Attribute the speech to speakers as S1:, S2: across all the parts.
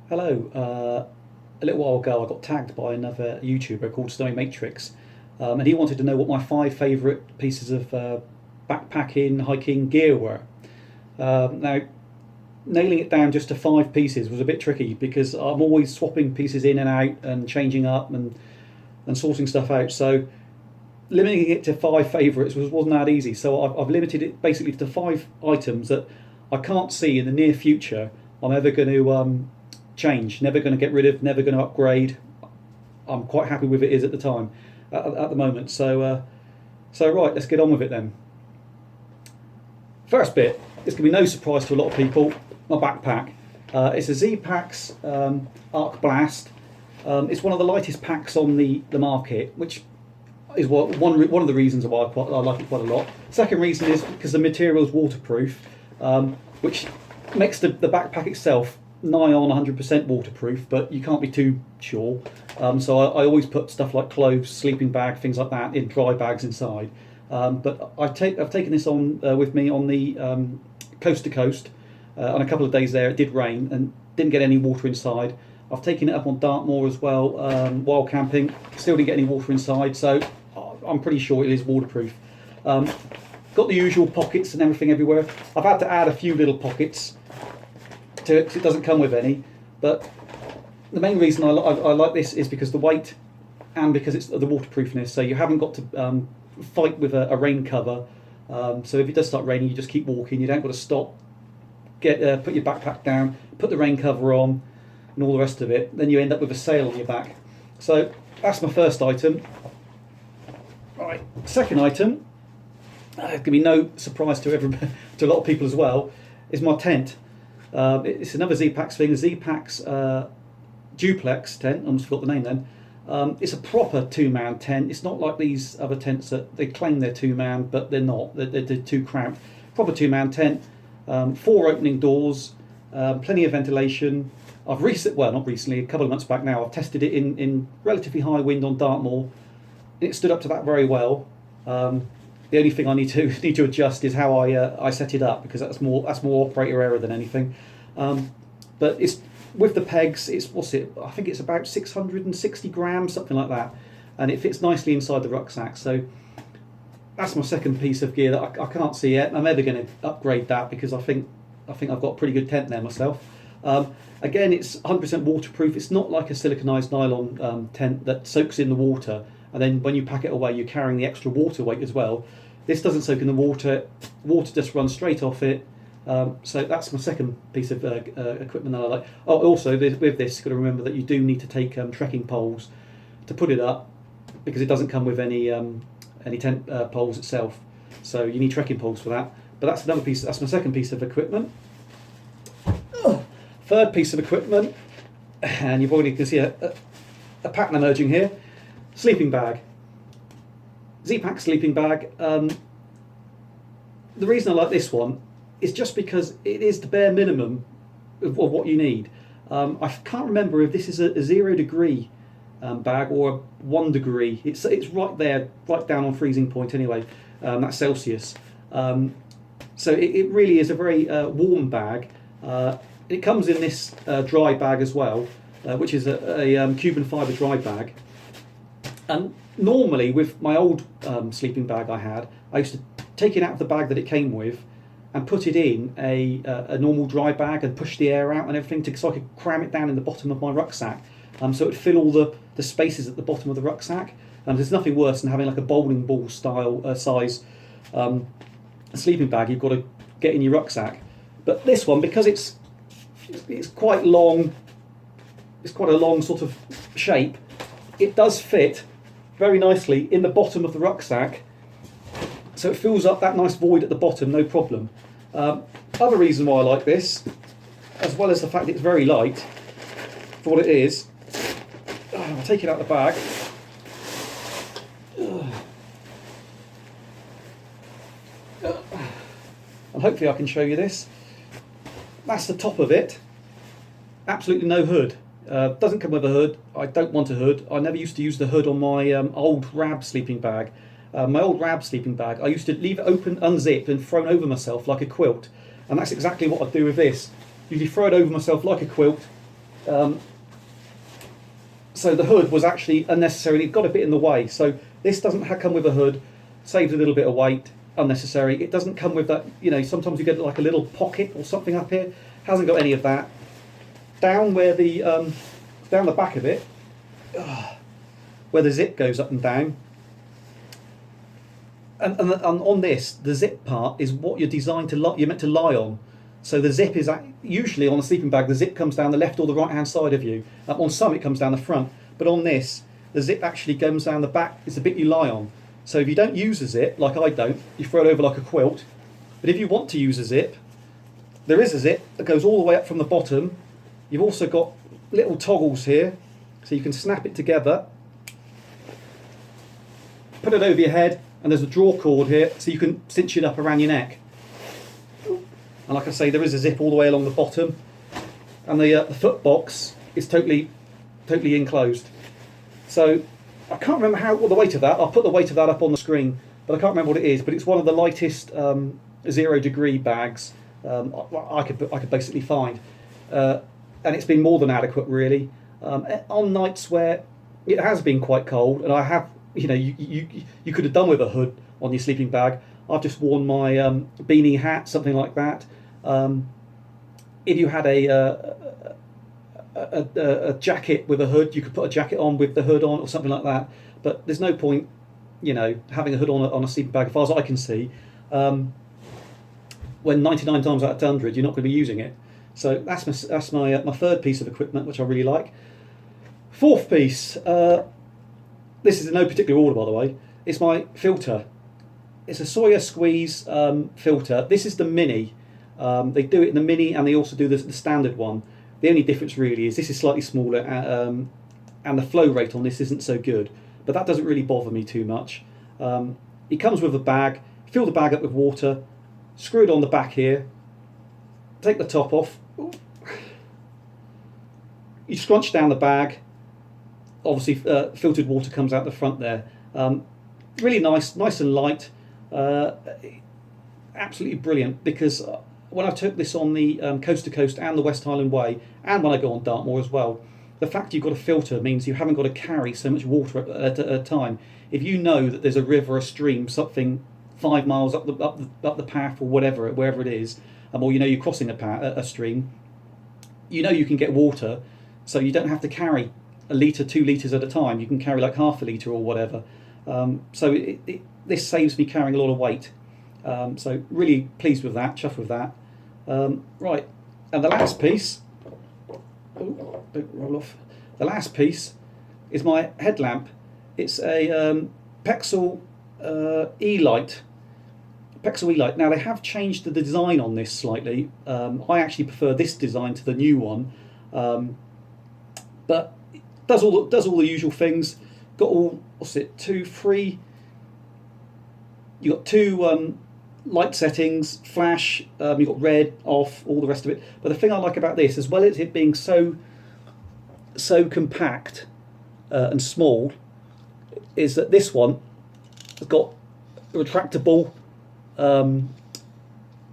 S1: Hello. A little while ago, I got tagged by another YouTuber called Snowy Matrix, and he wanted to know what my five favourite pieces of backpacking, hiking gear were. Now, nailing it down just to five pieces was a bit tricky because I'm always swapping pieces in and out and changing up and sorting stuff out. So limiting it to five favourites wasn't that easy. So I've limited it basically to five items that I can't see in the near future I'm ever going to change, never going to get rid of, never going to upgrade. I'm quite happy with it is at the time, at the moment. So right, let's get on with it then. First bit, it's going to be no surprise to a lot of people. My backpack. It's a Z-Packs Arc Blast. It's one of the lightest packs on the market, which is one of the reasons why I like it quite a lot. Second reason is because the material is waterproof, which makes the backpack itself nigh on 100% waterproof, but you can't be too sure. So I always put stuff like clothes, sleeping bag, things like that in dry bags inside. But I've taken this on with me on the coast to coast. On a couple of days there, it did rain and didn't get any water inside. I've taken it up on Dartmoor as well while camping. Still didn't get any water inside, so I'm pretty sure it is waterproof. Got the usual pockets and everything everywhere. I've had to add a few little pockets to it because it doesn't come with any. But the main reason I like this is because the weight and because it's the waterproofness. So you haven't got to fight with a rain cover. So if it does start raining, you just keep walking. You don't got to stop, put your backpack down, put the rain cover on, and all the rest of it. Then you end up with a sail on your back. So that's my first item. Right, second item, it's going to be no surprise to to a lot of people as well, is my tent. It's another Z-Packs thing, a Z-Packs duplex tent. I almost forgot the name then. It's a proper two-man tent. It's not like these other tents that they claim they're two-man, but they're not. They're too cramped. Proper two-man tent. Four opening doors, plenty of ventilation. Not recently, a couple of months back now, I've tested it in relatively high wind on Dartmoor. It stood up to that very well. The only thing I need to adjust is how I set it up, because that's more operator error than anything. But it's with the pegs. It's I think it's about 660 grams, something like that, and it fits nicely inside the rucksack. So that's my second piece of gear that I can't see yet. I'm ever going to upgrade that because I think I've got a pretty good tent there myself. Again, it's 100% waterproof. It's not like a siliconized nylon tent that soaks in the water, and then when you pack it away, you're carrying the extra water weight as well. This doesn't soak in the water. Water just runs straight off it. So that's my second piece of equipment that I like. Oh, also with this, you've got to remember that you do need to take trekking poles to put it up, because it doesn't come with any tent poles itself. So you need trekking poles for that. But that's another piece. That's my second piece of equipment. Third piece of equipment, and you've already can see a pattern emerging here. Sleeping bag. Z-Pack sleeping bag. The reason I like this one is just because it is the bare minimum of what you need. I can't remember if this is a 0 degree bag or a 1 degree. It's right there, right down on freezing point anyway. That's Celsius. So it really is a very warm bag. It comes in this dry bag as well, which is a Cuban Fibre Dry Bag. And normally with my old sleeping bag I used to take it out of the bag that it came with and put it in a normal dry bag and push the air out and everything so I could cram it down in the bottom of my rucksack. So it would fill all the spaces at the bottom of the rucksack. There's nothing worse than having like a bowling ball style size sleeping bag you've got to get in your rucksack. But this one, because it's quite long, it's quite a long sort of shape, it does fit very nicely in the bottom of the rucksack, so it fills up that nice void at the bottom, no problem. Other reason why I like this, as well as the fact it's very light for what it is, I'll take it out of the bag. And hopefully I can show you this. That's the top of it. Absolutely no hood. Doesn't come with a hood. I don't want a hood. I never used to use the hood on my old Rab sleeping bag. My old Rab sleeping bag, I used to leave it open, unzipped, and thrown over myself like a quilt. And that's exactly what I do with this. Usually throw it over myself like a quilt, So the hood was actually unnecessary. It got a bit in the way. So this doesn't come with a hood, saves a little bit of weight, unnecessary. It doesn't come with that, you know, sometimes you get like a little pocket or something up here. Hasn't got any of that. Down where the, down the back of it, where the zip goes up and down, and on this, the zip part is what you're designed to you're meant to lie on. So the zip is usually on a sleeping bag. The zip comes down the left or the right hand side of you. On some it comes down the front, but on this, the zip actually comes down the back. It's the bit you lie on. So if you don't use a zip, like I don't, you throw it over like a quilt. But if you want to use a zip, there is a zip that goes all the way up from the bottom. You've also got little toggles here, so you can snap it together, put it over your head, and there's a draw cord here, so you can cinch it up around your neck. And like I say, there is a zip all the way along the bottom, and the foot box is totally enclosed. So I can't remember what the weight of that. I'll put the weight of that up on the screen, but I can't remember what it is. But it's one of the lightest 0 degree bags I could basically find, and it's been more than adequate really. On nights where it has been quite cold, and I have, you know, you could have done with a hood on your sleeping bag. I've just worn my beanie hat, something like that. If you had a jacket with a hood, you could put a jacket on with the hood on or something like that. But there's no point, you know, having a hood on a sleeping bag, as far as I can see. When 99 times out of 100 you're not going to be using it. So that's my third piece of equipment, which I really like. Fourth piece, this is in no particular order by the way, it's my filter. It's a Sawyer squeeze filter. This is the mini. They do it in the mini, and they also do the standard one. The only difference really is this is slightly smaller, and the flow rate on this isn't so good. But that doesn't really bother me too much. It comes with a bag. Fill the bag up with water. Screw it on the back here. Take the top off. You scrunch down the bag. Obviously, filtered water comes out the front there. Really nice and light. Absolutely brilliant, because when I took this on the Coast to Coast and the West Highland Way, and when I go on Dartmoor as well, the fact you've got a filter means you haven't got to carry so much water at a time. If you know that there's a river, a stream, something 5 miles up the path or wherever it is, or you know you're crossing a stream, you know you can get water, so you don't have to carry a litre, 2 litres at a time. You can carry like half a litre or whatever. So this saves me carrying a lot of weight. So really pleased with that, chuffed with that. Right, and the last piece, don't roll off. The last piece is my headlamp. It's a Pexel E-light. Pexel E-light. Now they have changed the design on this slightly. I actually prefer this design to the new one, but it does all the usual things. Got all, what's it, 2, 3. You got 2 light settings, flash. You've got red, off, all the rest of it. But the thing I like about this, as well as it being so compact and small, is that this one has got a retractable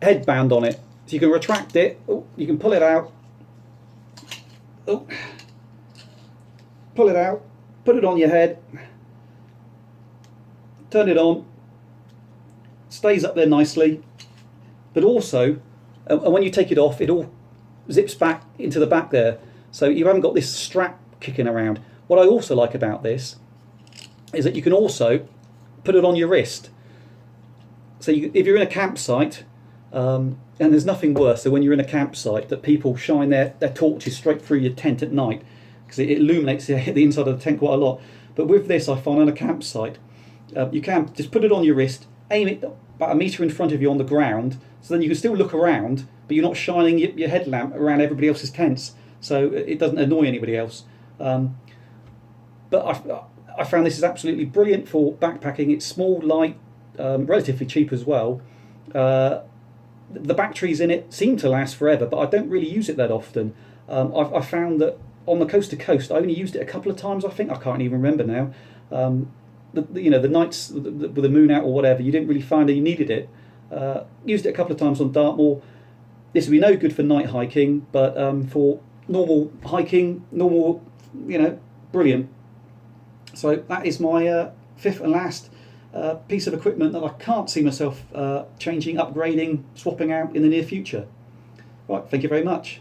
S1: headband on it, so you can retract it. Oh, you can pull it out. Oh, pull it out. Put it on your head. Turn it on. Stays up there nicely, but also and when you take it off, it all zips back into the back there, so you haven't got this strap kicking around. What I also like about this is that you can also put it on your wrist, so if you're in a campsite, and there's nothing worse than when you're in a campsite that people shine their torches straight through your tent at night, because it illuminates the inside of the tent quite a lot. But with this, I find on a campsite, you can just put it on your wrist, aim it about 1 metre in front of you on the ground, so then you can still look around, but you're not shining your headlamp around everybody else's tents, so it doesn't annoy anybody else. But I found this is absolutely brilliant for backpacking. It's small, light, relatively cheap as well. The batteries in it seem to last forever, but I don't really use it that often. I found that on the Coast to Coast, I only used it a couple of times, I think. I can't even remember now. The nights with the moon out or whatever, you didn't really find that you needed it. Used it a couple of times on Dartmoor. This would be no good for night hiking, but for normal hiking, normal, brilliant. So that is my fifth and last piece of equipment that I can't see myself changing, upgrading, swapping out in the near future. Right, thank you very much.